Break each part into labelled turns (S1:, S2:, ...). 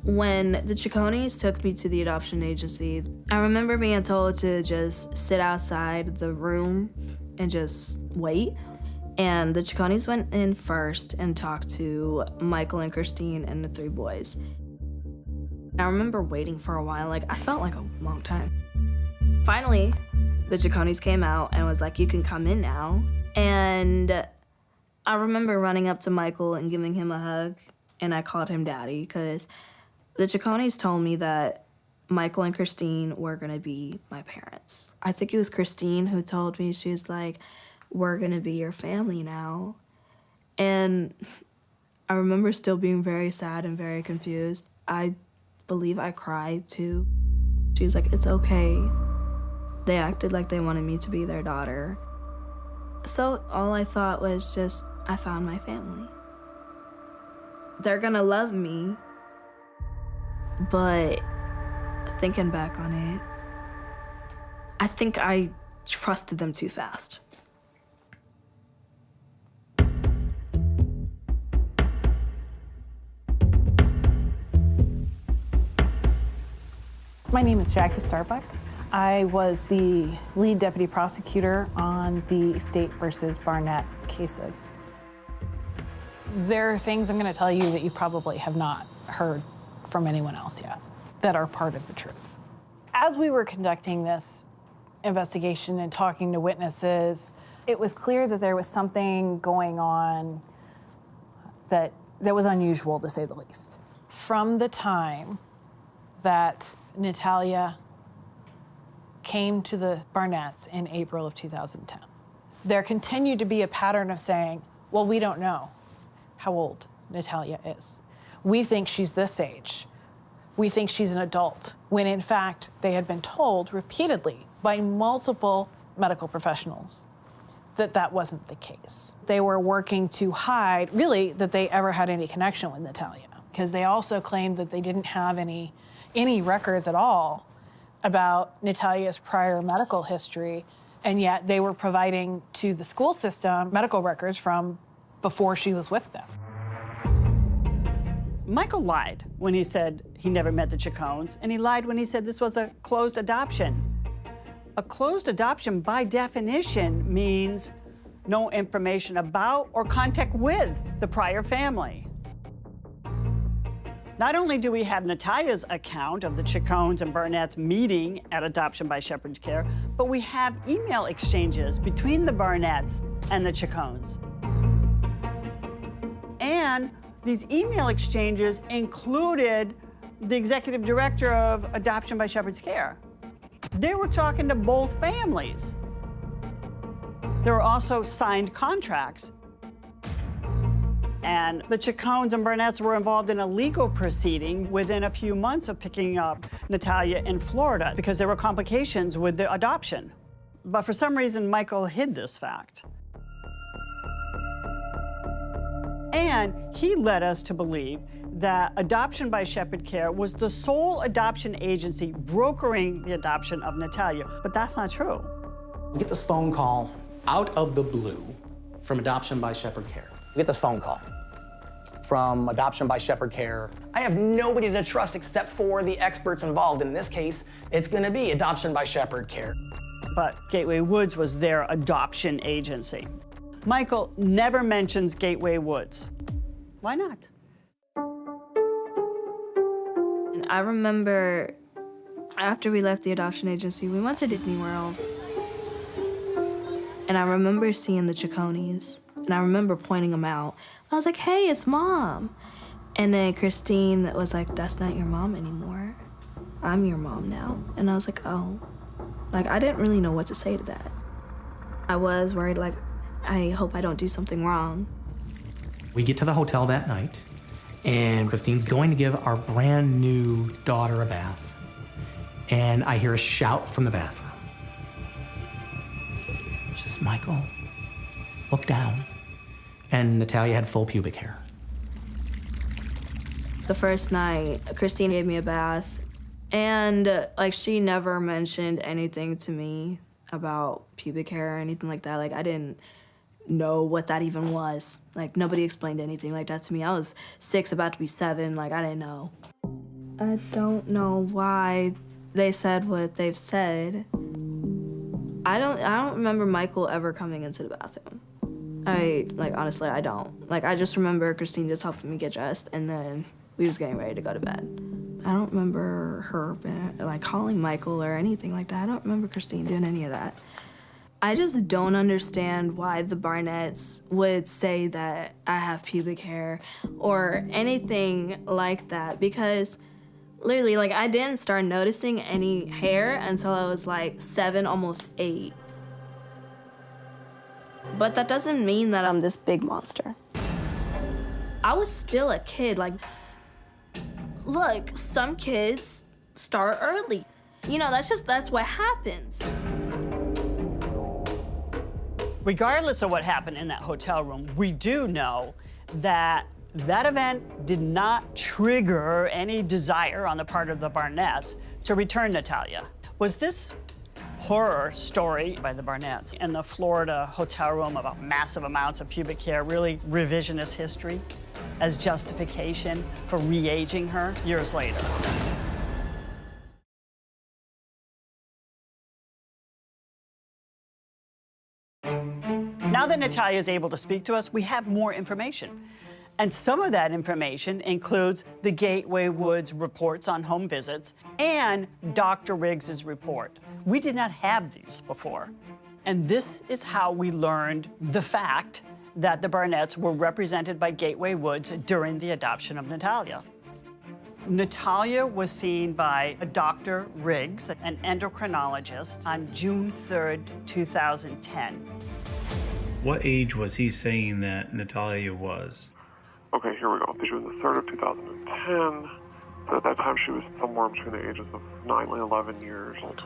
S1: When the Chaconies took me to the adoption agency, I remember being told to just sit outside the room and just wait. And the Chaconies went in first and talked to Michael and Christine and the 3 boys. I remember waiting for a while, I felt like a long time. Finally, the Chaconies came out and was like, you can come in now. And I remember running up to Michael and giving him a hug, and I called him Daddy, because the Chaconies told me that Michael and Christine were gonna be my parents. I think it was Christine who told me, she was like, we're gonna be your family now. And I remember still being very sad and very confused. I believe I cried too. She was like, it's okay. They acted like they wanted me to be their daughter. So all I thought was just, I found my family. They're gonna love me, but thinking back on it, I think I trusted them too fast.
S2: My name is Jackie Starbuck. I was the lead deputy prosecutor on the Estate versus Barnett cases. There are things I'm going to tell you that you probably have not heard from anyone else yet that are part of the truth. As we were conducting this investigation and talking to witnesses, it was clear that there was something going on that was unusual, to say the least. From the time that Natalia came to the Barnetts in April of 2010, there continued to be a pattern of saying, well, we don't know how old Natalia is. We think she's this age. We think she's an adult, when in fact they had been told repeatedly by multiple medical professionals that that wasn't the case. They were working to hide, really, that they ever had any connection with Natalia, because they also claimed that they didn't have any records at all about Natalia's prior medical history, and yet they were providing to the school system medical records from before she was with them.
S3: Michael lied when he said he never met the Chacones, and he lied when he said this was a closed adoption. A closed adoption, by definition, means no information about or contact with the prior family. Not only do we have Natalia's account of the Chacones and Barnetts meeting at adoption by shepherd care, but we have email exchanges between the Barnetts and the Chacones. And these email exchanges included the executive director of adoption by shepherd's care. They were talking to both families. There were also signed contracts. And the Chacones and Barnetts were involved in a legal proceeding within a few months of picking up Natalia in Florida because there were complications with the adoption. But for some reason, Michael hid this fact. And he led us to believe that Adoption by Shepherd Care was the sole adoption agency brokering the adoption of Natalia, but that's not true.
S4: We get this phone call out of the blue from Adoption by Shepherd Care.
S5: We get this phone call from Adoption by Shepherd Care. I have nobody to trust except for the experts involved. In this case, it's gonna be Adoption by Shepherd Care.
S3: But Gateway Woods was their adoption agency. Michael never mentions Gateway Woods. Why not?
S1: And I remember after we left the adoption agency, we went to Disney World. And I remember seeing the Chaconies, and I remember pointing them out. I was like, hey, it's Mom. And then Christine was like, that's not your mom anymore. I'm your mom now. And I was like, oh. Like, I didn't really know what to say to that. I was worried, like, I hope I don't do something wrong.
S4: We get to the hotel that night, and Christine's going to give our brand new daughter a bath. And I hear a shout from the bathroom. She says, Michael, look down. And Natalia had full pubic hair.
S1: The first night, Christine gave me a bath, and like, she never mentioned anything to me about pubic hair or anything like that. Like, I didn't know what that even was. Like, nobody explained anything like that to me. I was 6, about to be 7, like, I didn't know. I don't know why they said what they've said. I don't remember Michael ever coming into the bathroom. Honestly, I don't. Like, I just remember Christine just helping me get dressed, and then we was getting ready to go to bed. I don't remember her, calling Michael or anything like that. I don't remember Christine doing any of that. I just don't understand why the Barnetts would say that I have pubic hair or anything like that, because literally, like, I didn't start noticing any hair until I was like 7, almost 8. But that doesn't mean that I'm this big monster. I was still a kid. Like, look, some kids start early. You know, that's what happens.
S3: Regardless of what happened in that hotel room, we do know that that event did not trigger any desire on the part of the Barnetts to return Natalia. Was this horror story by the Barnetts in the Florida hotel room about massive amounts of pubic hair really revisionist history as justification for re-aging her years later? Now that Natalia is able to speak to us, we have more information. And some of that information includes the Gateway Woods reports on home visits and Dr. Riggs's report. We did not have these before. And this is how we learned the fact that the Barnetts were represented by Gateway Woods during the adoption of Natalia. Natalia was seen by Dr. Riggs, an endocrinologist, on June 3rd, 2010.
S6: What age was he saying that Natalia was?
S7: Okay, here we go. June the 3rd of 2010. So at that time, she was somewhere between the ages of 9 and 11 years old.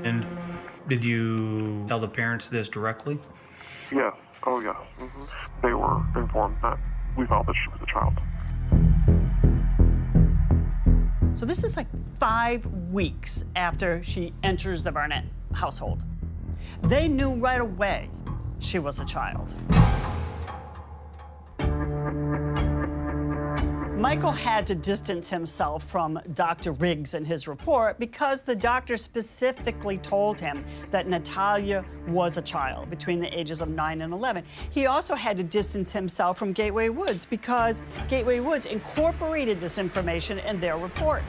S6: And did you tell the parents this directly?
S7: Yes. Oh, yes. They were informed that we felt that she was a child.
S3: So this is like 5 weeks after she enters the Barnett household. They knew right away she was a child. Michael had to distance himself from Dr. Riggs in his report because the doctor specifically told him that Natalia was a child between the ages of 9 and 11. He also had to distance himself from Gateway Woods because Gateway Woods incorporated this information in their report.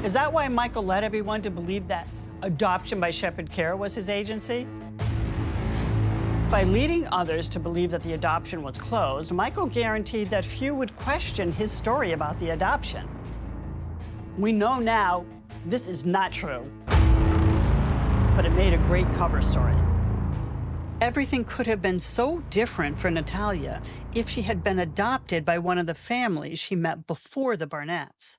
S3: Is that why Michael led everyone to believe that adoption by Shepherd Care was his agency? By leading others to believe that the adoption was closed, Michael guaranteed that few would question his story about the adoption. We know now this is not true, but it made a great cover story. Everything could have been so different for Natalia if she had been adopted by one of the families she met before the Barnetts.